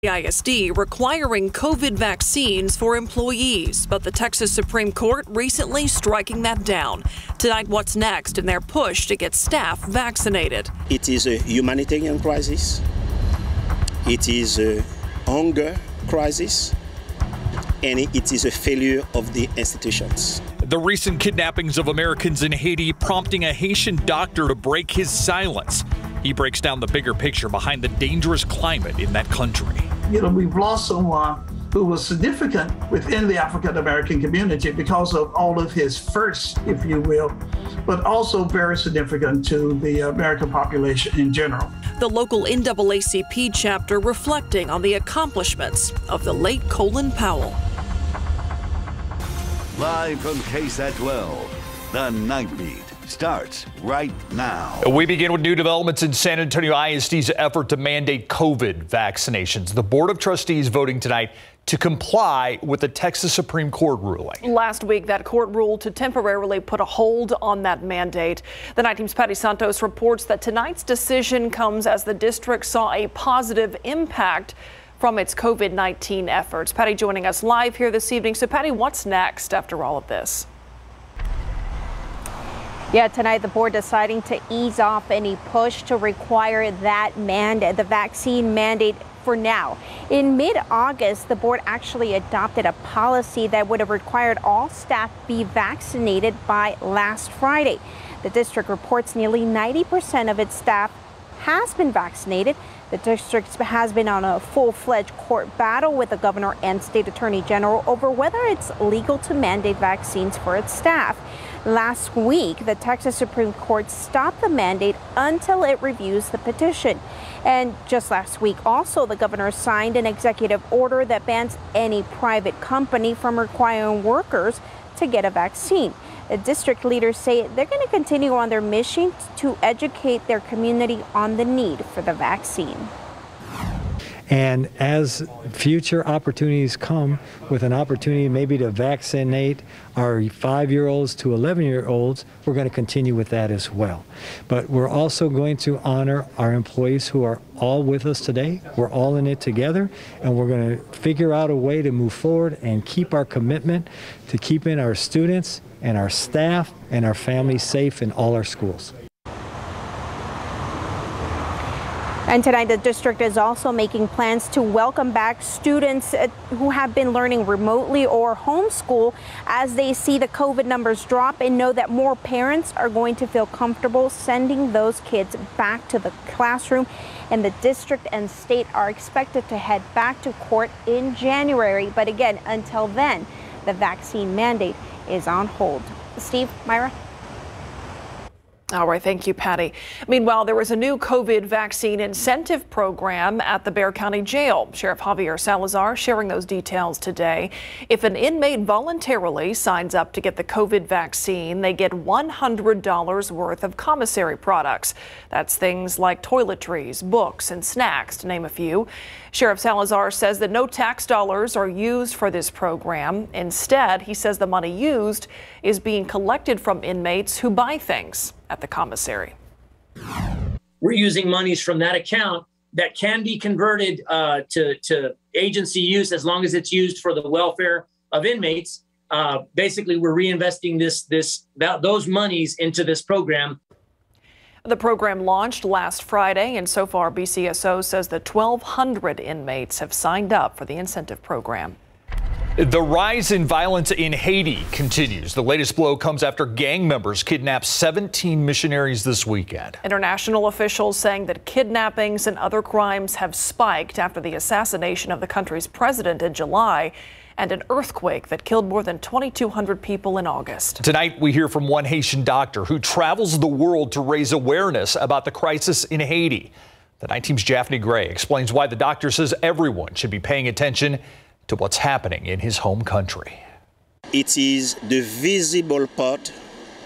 ISD requiring COVID vaccines for employees, but the Texas Supreme Court recently striking that down. Tonight, what's next in their push to get staff vaccinated? It is a humanitarian crisis. It is a hunger crisis. And it is a failure of the institutions. The recent kidnappings of Americans in Haiti prompting a Haitian doctor to break his silence. He breaks down the bigger picture behind the dangerous climate in that country. We've lost someone who was significant within the African American community because of all of his firsts, if you will, but also very significant to the American population in general. The local NAACP chapter reflecting on the accomplishments of the late Colin Powell. Live from KSAT 12, the Nightbeat starts right now. We begin with new developments in San Antonio ISD's effort to mandate COVID vaccinations. The Board of Trustees voting tonight to comply with the Texas Supreme Court ruling. Last week, that court ruled to temporarily put a hold on that mandate. The Night Team's Patty Santos reports that tonight's decision comes as the district saw a positive impact from its COVID-19 efforts. Patty joining us live here this evening. So Patty, what's next after all of this? Yeah, tonight the board deciding to ease off any push to require that mandate, the vaccine mandate for now. In mid-August, the board actually adopted a policy that would have required all staff be vaccinated by last Friday. The district reports nearly 90% of its staff has been vaccinated. The district has been on a full-fledged court battle with the governor and state attorney general over whether it's legal to mandate vaccines for its staff. Last week, the Texas Supreme Court stopped the mandate until it reviews the petition. And just last week, also, the governor signed an executive order that bans any private company from requiring workers to get a vaccine. The district leaders say they're going to continue on their mission to educate their community on the need for the vaccine. And as future opportunities come with an opportunity maybe to vaccinate our 5-year-olds to 11-year-olds, we're going to continue with that as well. But we're also going to honor our employees who are all with us today. We're all in it together, and we're going to figure out a way to move forward and keep our commitment to keeping our students and our staff and our families safe in all our schools. And tonight, the district is also making plans to welcome back students who have been learning remotely or homeschool as they see the COVID numbers drop and know that more parents are going to feel comfortable sending those kids back to the classroom. And the district and state are expected to head back to court in January. But again, until then, the vaccine mandate is on hold. Steve, Myra. All right. Thank you, Patty. Meanwhile, there was a new COVID vaccine incentive program at the Bexar County Jail. Sheriff Javier Salazar sharing those details today. If an inmate voluntarily signs up to get the COVID vaccine, they get $100 worth of commissary products. That's things like toiletries, books, and snacks, to name a few. Sheriff Salazar says that no tax dollars are used for this program. Instead, he says the money used is being collected from inmates who buy things at the commissary. We're using monies from that account that can be converted to agency use as long as it's used for the welfare of inmates. Basically, we're reinvesting those monies into this program. The program launched last Friday, and so far BCSO says that 1,200 inmates have signed up for the incentive program. The rise in violence in Haiti continues. The latest blow comes after gang members kidnapped 17 missionaries this weekend. International officials saying that kidnappings and other crimes have spiked after the assassination of the country's president in July and an earthquake that killed more than 2,200 people in August. Tonight, we hear from one Haitian doctor who travels the world to raise awareness about the crisis in Haiti. The Night Team's Japhanie Gray explains why the doctor says everyone should be paying attention to what's happening in his home country. It is the visible part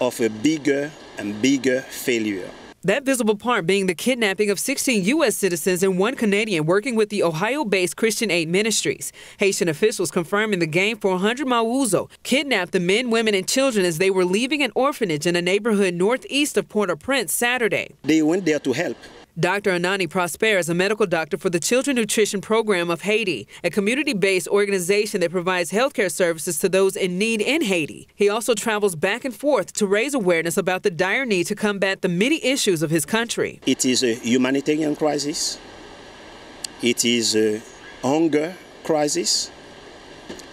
of a bigger and bigger failure. That visible part being the kidnapping of 16 U.S. citizens and 1 Canadian working with the Ohio-based Christian Aid Ministries. Haitian officials confirming the gang 400 Mawuzo kidnapped the men, women, and children as they were leaving an orphanage in a neighborhood northeast of Port-au-Prince Saturday. They went there to help. Dr. Anani Prosper is a medical doctor for the Children Nutrition Program of Haiti, a community-based organization that provides healthcare services to those in need in Haiti. He also travels back and forth to raise awareness about the dire need to combat the many issues of his country. It is a humanitarian crisis. It is a hunger crisis.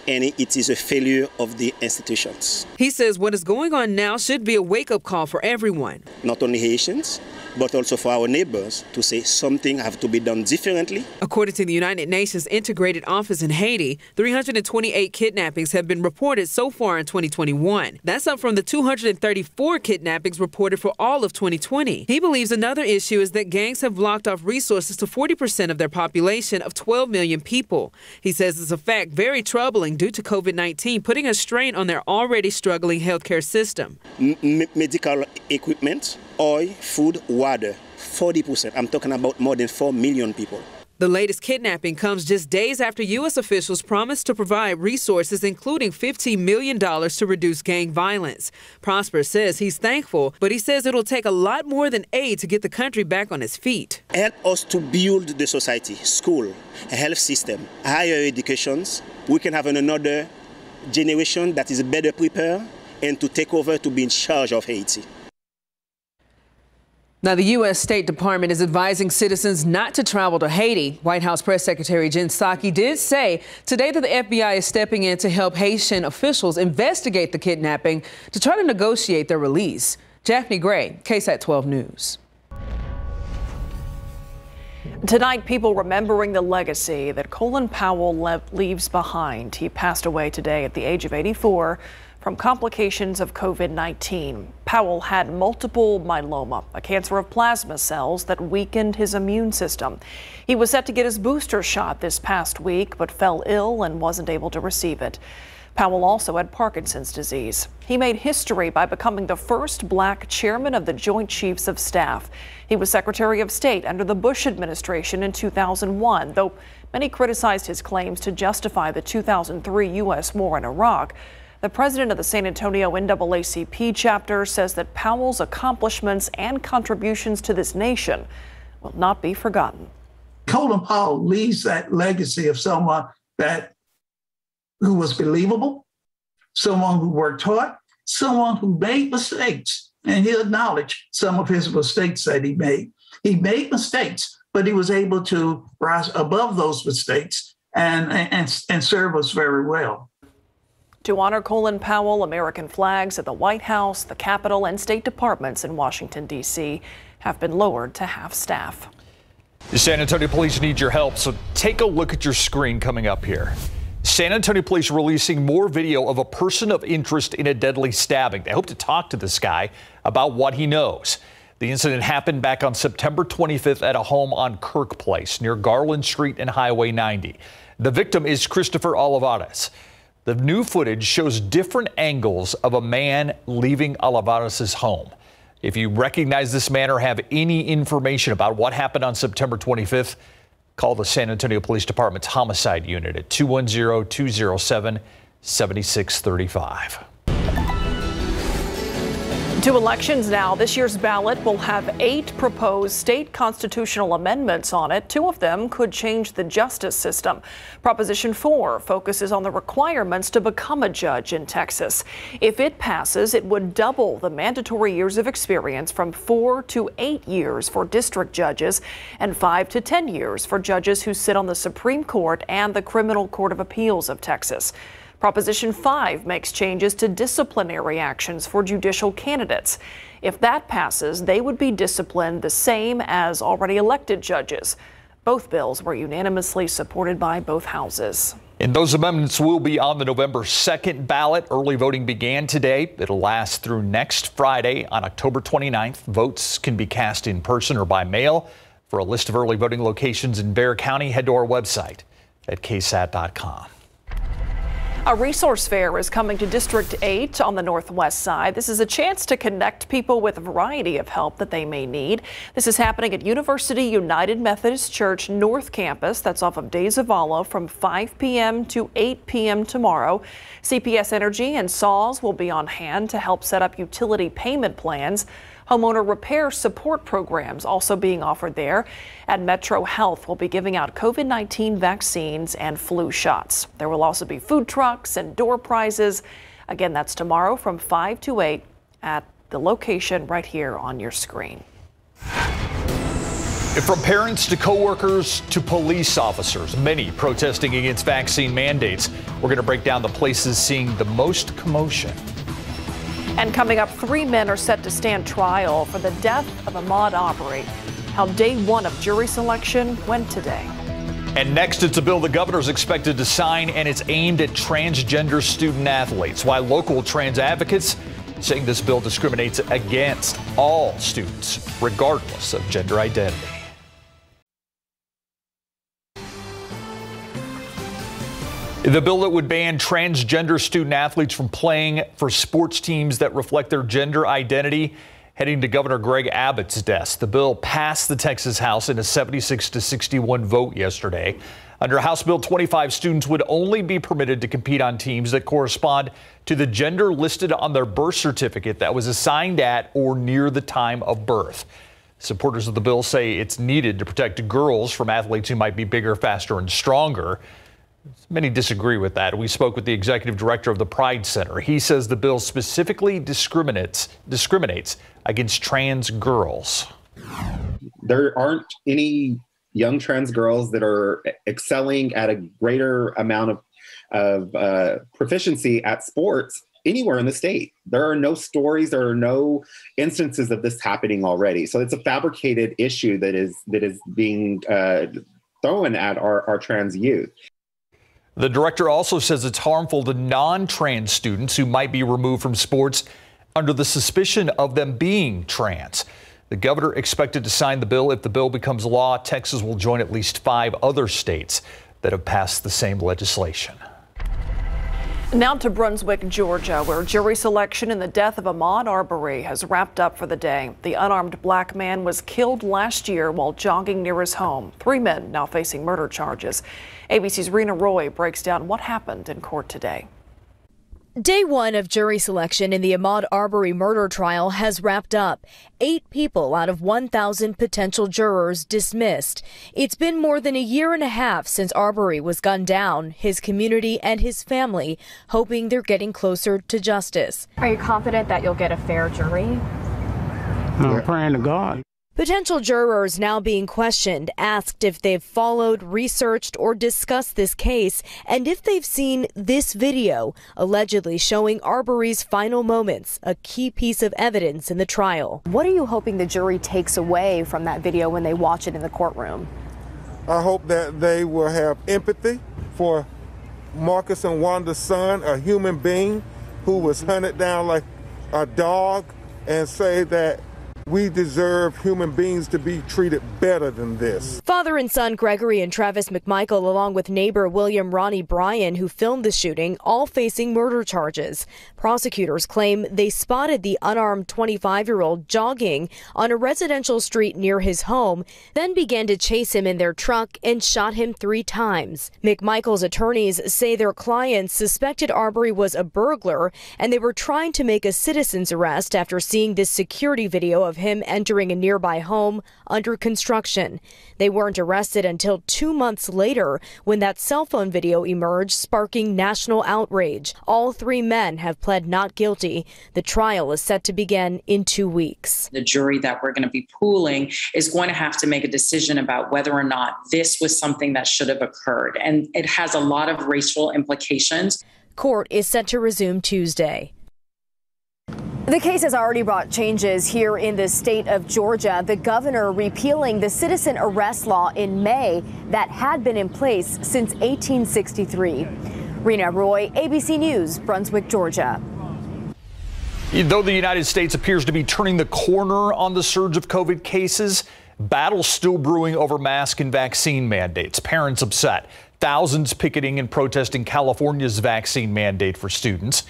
And it is a failure of the institutions. He says what is going on now should be a wake-up call for everyone. Not only Haitians, but also for our neighbors to say something have to be done differently. According to the United Nations Integrated Office in Haiti, 328 kidnappings have been reported so far in 2021. That's up from the 234 kidnappings reported for all of 2020. He believes another issue is that gangs have blocked off resources to 40% of their population of 12 million people. He says it's a fact very troubling due to COVID-19, putting a strain on their already struggling healthcare system. Medical equipment, oil, food, water, 40%. I'm talking about more than 4 million people. The latest kidnapping comes just days after U.S. officials promised to provide resources, including $15 million to reduce gang violence. Prosper says he's thankful, but he says it'll take a lot more than aid to get the country back on its feet. Help us to build the society, school, a health system, higher educations. We can have another generation that is better prepared and to take over to be in charge of Haiti. Now, the U.S. State Department is advising citizens not to travel to Haiti. White House Press Secretary Jen Psaki did say today that the FBI is stepping in to help Haitian officials investigate the kidnapping to try to negotiate their release. Japhanie Gray, KSAT 12 News. Tonight, people remembering the legacy that Colin Powell leaves behind. He passed away today at the age of 84 from complications of COVID-19. Powell had multiple myeloma, a cancer of plasma cells that weakened his immune system. He was set to get his booster shot this past week, but fell ill and wasn't able to receive it. Powell also had Parkinson's disease. He made history by becoming the first black chairman of the Joint Chiefs of Staff. He was Secretary of State under the Bush administration in 2001, though many criticized his claims to justify the 2003 U.S. war in Iraq. The president of the San Antonio NAACP chapter says that Powell's accomplishments and contributions to this nation will not be forgotten. Colin Powell leaves that legacy of someone who was believable, someone who worked hard, someone who made mistakes, and he acknowledged some of his mistakes that he made. He made mistakes, but he was able to rise above those mistakes and serve us very well. To honor Colin Powell, American flags at the White House, the Capitol, and State Departments in Washington, D.C. have been lowered to half staff. The San Antonio Police need your help, so take a look at your screen coming up here. San Antonio Police releasing more video of a person of interest in a deadly stabbing. They hope to talk to this guy about what he knows. The incident happened back on September 25th at a home on Kirk Place near Garland Street and Highway 90. The victim is Christopher Olivares. The new footage shows different angles of a man leaving Olivares' home. If you recognize this man or have any information about what happened on September 25th, call the San Antonio Police Department's homicide unit at 210-207-7635. To elections now. This year's ballot will have 8 proposed state constitutional amendments on it. 2 of them could change the justice system. Proposition 4 focuses on the requirements to become a judge in Texas. If it passes, it would double the mandatory years of experience from 4 to 8 years for district judges and 5 to 10 years for judges who sit on the Supreme Court and the Criminal Court of Appeals of Texas. Proposition 5 makes changes to disciplinary actions for judicial candidates. If that passes, they would be disciplined the same as already elected judges. Both bills were unanimously supported by both houses. And those amendments will be on the November 2nd ballot. Early voting began today. It'll last through next Friday on October 29th. Votes can be cast in person or by mail. For a list of early voting locations in Bexar County, head to our website at ksat.com. A resource fair is coming to District 8 on the northwest side. This is a chance to connect people with a variety of help that they may need. This is happening at University United Methodist Church North Campus. That's off of De Zavala from 5 p.m. to 8 p.m. tomorrow. CPS Energy and SAWS will be on hand to help set up utility payment plans. Homeowner repair support programs also being offered there. And Metro Health will be giving out COVID-19 vaccines and flu shots. There will also be food trucks and door prizes. Again, that's tomorrow from 5 to 8 at the location right here on your screen. From parents to coworkers to police officers, many protesting against vaccine mandates. We're going to break down the places seeing the most commotion. And coming up, 3 men are set to stand trial for the death of Ahmaud Arbery. How day one of jury selection went today. And next, it's a bill the governor's expected to sign, and it's aimed at transgender student athletes. Why local trans advocates saying this bill discriminates against all students, regardless of gender identity. The bill that would ban transgender student athletes from playing for sports teams that reflect their gender identity heading to Governor Greg Abbott's desk. The bill passed the Texas House in a 76-61 vote yesterday. Under House Bill 25, students would only be permitted to compete on teams that correspond to the gender listed on their birth certificate that was assigned at or near the time of birth. Supporters of the bill say it's needed to protect girls from athletes who might be bigger, faster, and stronger. Many disagree with that. We spoke with the executive director of the Pride Center. He says the bill specifically discriminates against trans girls. There aren't any young trans girls that are excelling at a greater amount of proficiency at sports anywhere in the state. There are no stories, there are no instances of this happening already. So it's a fabricated issue that is being thrown at our trans youth. The director also says it's harmful to non-trans students who might be removed from sports under the suspicion of them being trans. The governor expected to sign the bill. If the bill becomes law, Texas will join at least 5 other states that have passed the same legislation. Now to Brunswick, Georgia, where jury selection in the death of Ahmaud Arbery has wrapped up for the day. The unarmed black man was killed last year while jogging near his home. 3 men now facing murder charges. ABC's Rena Roy breaks down what happened in court today. Day one of jury selection in the Ahmaud Arbery murder trial has wrapped up. 8 people out of 1,000 potential jurors dismissed. It's been more than a year and a half since Arbery was gunned down, his community and his family hoping they're getting closer to justice. Are you confident that you'll get a fair jury? I'm praying to God. Potential jurors now being questioned, asked if they've followed, researched, or discussed this case, and if they've seen this video, allegedly showing Arbery's final moments, a key piece of evidence in the trial. What are you hoping the jury takes away from that video when they watch it in the courtroom? I hope that they will have empathy for Marcus and Wanda's son, a human being who was hunted down like a dog, and say that we deserve human beings to be treated better than this. Father and son Gregory and Travis McMichael, along with neighbor William Ronnie Bryan, who filmed the shooting, all facing murder charges. Prosecutors claim they spotted the unarmed 25-year-old jogging on a residential street near his home, then began to chase him in their truck and shot him 3 times. McMichael's attorneys say their clients suspected Arbery was a burglar, and they were trying to make a citizen's arrest after seeing this security video of him entering a nearby home under construction. They weren't arrested until 2 months later when that cell phone video emerged, sparking national outrage. All 3 men have pled not guilty. The trial is set to begin in 2 weeks. The jury that we're going to be pooling is going to have to make a decision about whether or not this was something that should have occurred. And it has a lot of racial implications. Court is set to resume Tuesday. The case has already brought changes here in the state of Georgia. The governor repealing the citizen arrest law in May that had been in place since 1863. Rena Roy, ABC News, Brunswick, Georgia. Though the United States appears to be turning the corner on the surge of COVID cases, battle's still brewing over mask and vaccine mandates. Parents upset. Thousands picketing and protesting California's vaccine mandate for students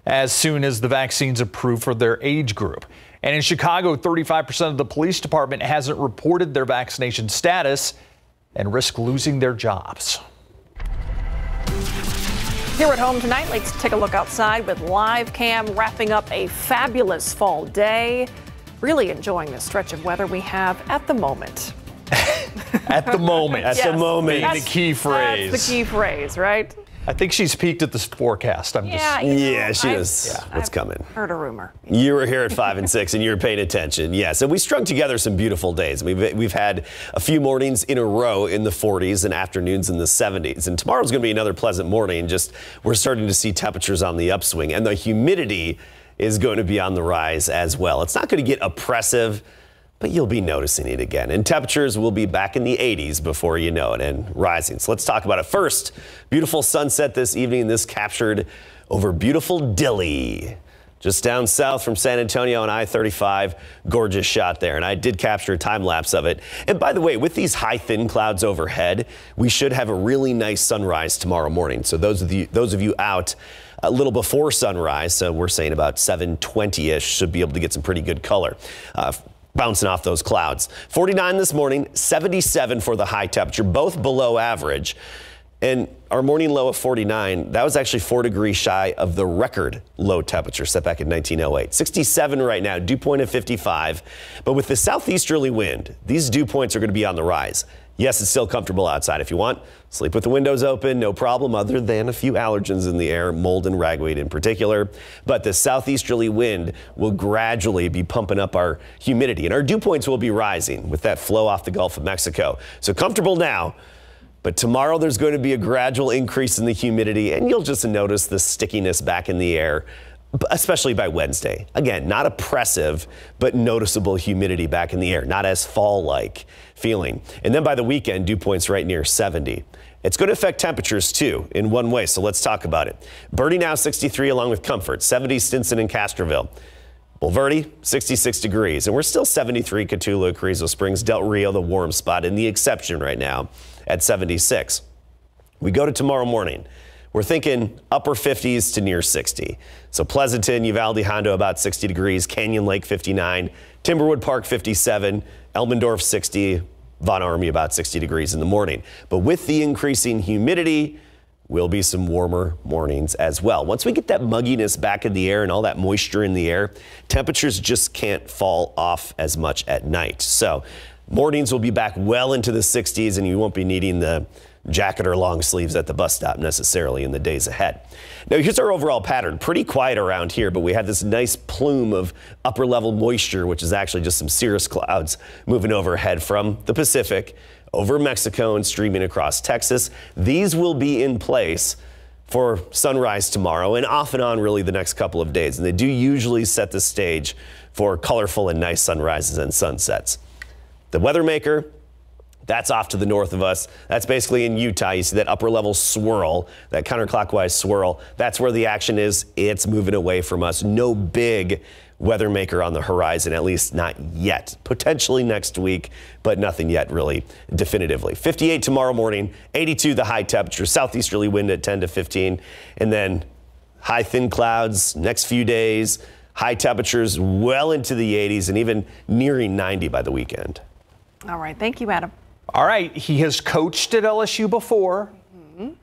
as soon as the vaccine's approved for their age group. And in Chicago, 35% of the police department hasn't reported their vaccination status and risk losing their jobs. Here at home tonight, let's take a look outside with live cam wrapping up a fabulous fall day. really enjoying the stretch of weather we have at the moment. At the moment. At the moment. Being the key phrase. That's the key phrase, right? I think she's peeked at this forecast. Yeah, she knows what's coming. Heard a rumor. You were here at 5 and 6 and you were paying attention. Yes, and we strung together some beautiful days. We've had a few mornings in a row in the 40s and afternoons in the 70s. And tomorrow's going to be another pleasant morning. Just we're starting to see temperatures on the upswing, and the humidity is going to be on the rise as well. It's not going to get oppressive, but you'll be noticing it again. And temperatures will be back in the 80s before you know it, and rising. So let's talk about it. First, beautiful sunset this evening. This captured over beautiful Dilley, just down south from San Antonio on I-35. Gorgeous shot there. And I did capture a time lapse of it. And by the way, with these high thin clouds overhead, we should have a really nice sunrise tomorrow morning. So those of you out a little before sunrise, so we're saying about 7:20-ish, should be able to get some pretty good color. Bouncing off those clouds. 49 this morning, 77 for the high temperature, both below average. And our morning low of 49, that was actually 4 degrees shy of the record low temperature set back in 1908. 67 right now, dew point of 55. But with the southeasterly wind, these dew points are going to be on the rise. Yes, it's still comfortable outside if you want. Sleep with the windows open, no problem, other than a few allergens in the air, mold and ragweed in particular. But the southeasterly wind will gradually be pumping up our humidity, and our dew points will be rising with that flow off the Gulf of Mexico. So comfortable now, but tomorrow there's going to be a gradual increase in the humidity, and you'll just notice the stickiness back in the air, especially by Wednesday. Again, not oppressive, but noticeable humidity back in the air, not as fall-like feeling. And then by the weekend, dew points right near 70. It's going to affect temperatures too in one way, so let's talk about it. Birdie now 63 along with Comfort, 70 Stinson and Castroville. Bulverde, 66 degrees, and we're still 73 Cotulla, Carrizo Springs, Del Rio, the warm spot, and the exception right now at 76. We go to tomorrow morning. We're thinking upper 50s to near 60. So Pleasanton, Uvalde, Hondo about 60 degrees, Canyon Lake 59, Timberwood Park 57, Elmendorf 60, Von Army about 60 degrees in the morning. But with the increasing humidity, will be some warmer mornings as well. Once we get that mugginess back in the air and all that moisture in the air, temperatures just can't fall off as much at night. So mornings will be back well into the 60s, and you won't be needing the jacket or long sleeves at the bus stop necessarily in the days ahead. Now here's our overall pattern. Pretty quiet around here, but we have this nice plume of upper level moisture, which is actually just some cirrus clouds moving overhead from the Pacific over Mexico and streaming across Texas. These will be in place for sunrise tomorrow and off and on really the next couple of days. And they do usually set the stage for colorful and nice sunrises and sunsets. The weather maker, that's off to the north of us. That's basically in Utah. You see that upper level swirl, that counterclockwise swirl. That's where the action is. It's moving away from us. No big weather maker on the horizon, at least not yet. Potentially next week, but nothing yet really definitively. 58 tomorrow morning, 82 the high temperature, southeasterly wind at 10 to 15, and then high thin clouds next few days, high temperatures well into the 80s and even nearing 90 by the weekend. All right. Thank you, Adam. All right. He has coached at LSU before.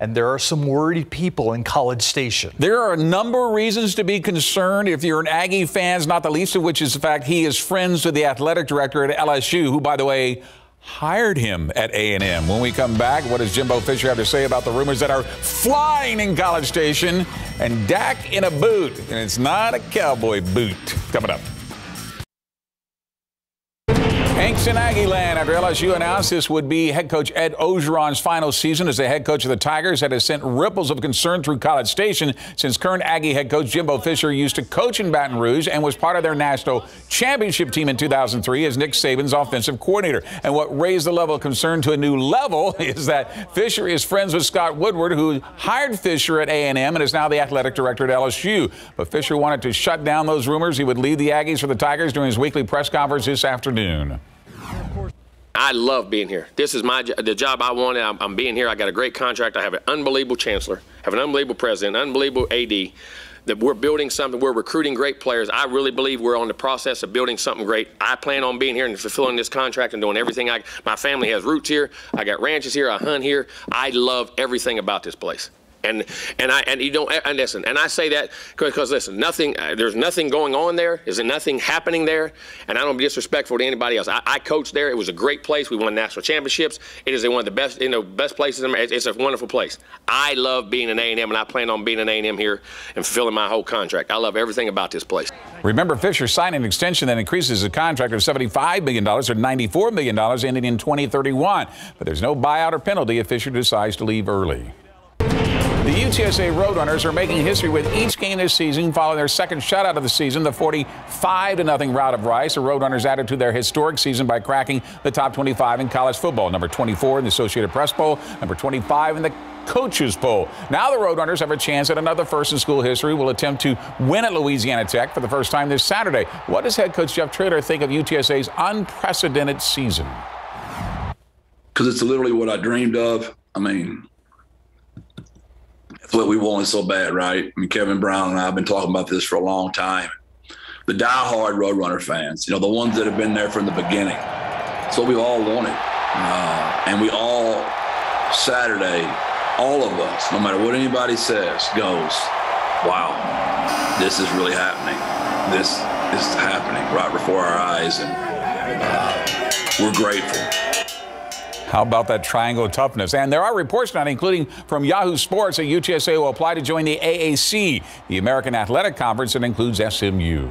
And there are some worried people in College Station. There are a number of reasons to be concerned if you're an Aggie fan, not the least of which is the fact he is friends with the athletic director at LSU, who, by the way, hired him at A&M. When we come back, what does Jimbo Fisher have to say about the rumors that are flying in College Station? And Dak in a boot, and it's not a cowboy boot. Coming up. Hanks in Aggie land after LSU announced this would be head coach Ed Orgeron's final season as the head coach of the Tigers. That has sent ripples of concern through College Station since current Aggie head coach Jimbo Fisher used to coach in Baton Rouge and was part of their national championship team in 2003 as Nick Saban's offensive coordinator. And what raised the level of concern to a new level is that Fisher is friends with Scott Woodward, who hired Fisher at A&M and is now the athletic director at LSU. But Fisher wanted to shut down those rumors. He would lead the Aggies for the Tigers during his weekly press conference this afternoon. I love being here. This is the job I wanted. I'm being here. I got a great contract. I have an unbelievable chancellor, have an unbelievable president, unbelievable AD. That we're building something. We're recruiting great players. I really believe we're on the process of building something great. I plan on being here and fulfilling this contract and doing everything. My family has roots here. I got ranches here. I hunt here. I love everything about this place. And you don't, and listen, and I say that because listen, there's nothing going on there. There's nothing happening there. And I don't be disrespectful to anybody else. I coached there. It was a great place. We won national championships. It is one of the best, best places. It's a wonderful place. I love being an A&M, and I plan on being an A&M here and fulfilling my whole contract. I love everything about this place. Remember, Fisher signed an extension that increases his contract of $75 million or $94 million ending in 2031. But there's no buyout or penalty if Fisher decides to leave early. The UTSA Roadrunners are making history with each game this season following their second shutout of the season, the 45-0 rout of Rice. The Roadrunners added to their historic season by cracking the top 25 in college football, number 24 in the Associated Press poll, number 25 in the Coaches poll. Now the Roadrunners have a chance at another first in school history. Will attempt to win at Louisiana Tech for the first time this Saturday. What does head coach Jeff Traylor think of UTSA's unprecedented season? Because it's literally what I dreamed of. I mean, it's what we wanted so bad, right? I mean, Kevin Brown and I have been talking about this for a long time. The diehard Roadrunner fans, the ones that have been there from the beginning. It's what we've all wanted. And we all, Saturday, all of us, no matter what anybody says, goes, wow, this is really happening. This is happening right before our eyes, and we're grateful. How about that triangle toughness? And there are reports now, including from Yahoo Sports, that UTSA will apply to join the AAC, the American Athletic Conference that includes SMU.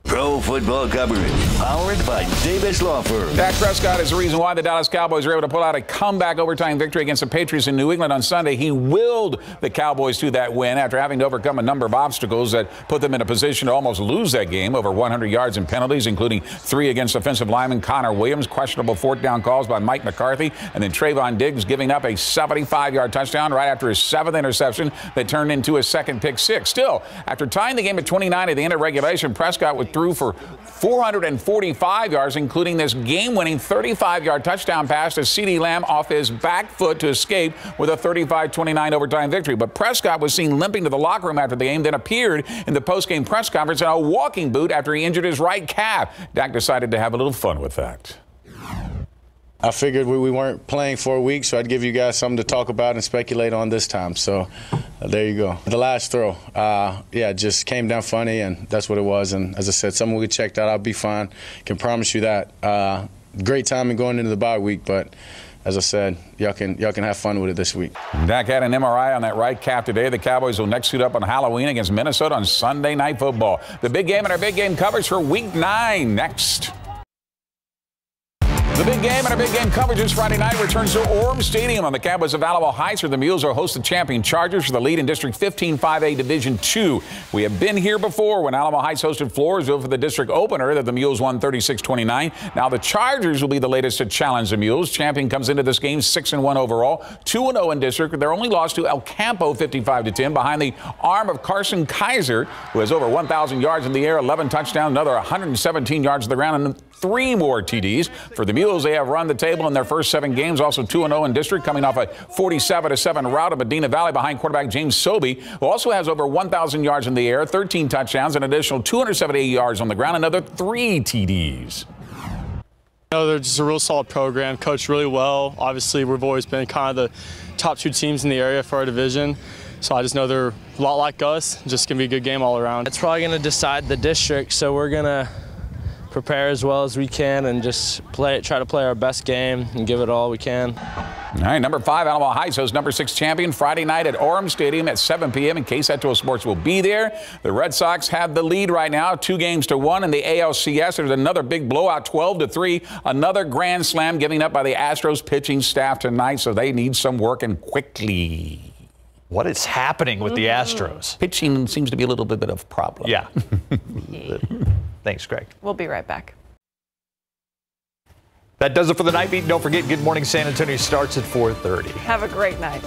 Pro football coverage powered by Davis Law Firm. Dak Prescott is the reason why the Dallas Cowboys were able to pull out a comeback overtime victory against the Patriots in New England on Sunday. He willed the Cowboys to that win after having to overcome a number of obstacles that put them in a position to almost lose that game. Over 100 yards in penalties, including 3 against offensive lineman Connor Williams, questionable fourth down calls by Mike McCarthy, and then Trayvon Diggs giving up a 75-yard touchdown right after his 7th interception that turned into a second pick six. Still, after tying the game at 29 at the end of regulation, Prescott withdrew for 445 yards, including this game-winning 35-yard touchdown pass to CeeDee Lamb off his back foot to escape with a 35-29 overtime victory. But Prescott was seen limping to the locker room after the game, then appeared in the post-game press conference in a walking boot after he injured his right calf. Dak decided to have a little fun with that. I figured we weren't playing for a week, so I'd give you guys something to talk about and speculate on this time. So there you go. The last throw, it just came down funny, and that's what it was. And as I said, something we checked out, I'll be fine. Can promise you that. Great timing going into the bye week, but as I said, y'all can have fun with it this week. Dak had an MRI on that right calf today. The Cowboys will next suit up on Halloween against Minnesota on Sunday Night Football. The big game and our big game coverage for Week 9 next. The big game and our big game coverage this Friday night returns to Orem Stadium on the campus of Alamo Heights, where the Mules are host the champion Chargers for the lead in District 15 5A Division II. We have been here before when Alamo Heights hosted Floresville for the district opener that the Mules won 36-29. Now the Chargers will be the latest to challenge the Mules. Champion comes into this game 6-1 overall, 2-0 in district. They're only lost to El Campo 55-10 behind the arm of Carson Kaiser, who has over 1,000 yards in the air, 11 touchdowns, another 117 yards on the ground, and 3 more TDs. For the Mules, they have run the table in their first 7 games, also 2-0 in district, coming off a 47-7 rout of Medina Valley behind quarterback James Sobey, who also has over 1,000 yards in the air, 13 touchdowns, an additional 278 yards on the ground, another 3 TDs. They're just a real solid program, coached really well. Obviously, we've always been kind of the top 2 teams in the area for our division. So I just know they're a lot like us, just going to be a good game all around. It's probably going to decide the district, so we're going to prepare as well as we can and just try to play our best game and give it all we can. All right, number 5, Alamo Heights hosts number 6 champion Friday night at Orem Stadium at 7 p.m. and KSAT Sports will be there. The Red Sox have the lead right now, 2-1 in the ALCS. There's another big blowout, 12-3, another grand slam given up by the Astros pitching staff tonight, so they need some work and quickly. What is happening with the Astros? Pitching seems to be a little bit of a problem. Yeah. Thanks, Greg. We'll be right back. That does it for the Night Beat. Don't forget, Good Morning San Antonio starts at 4:30. Have a great night.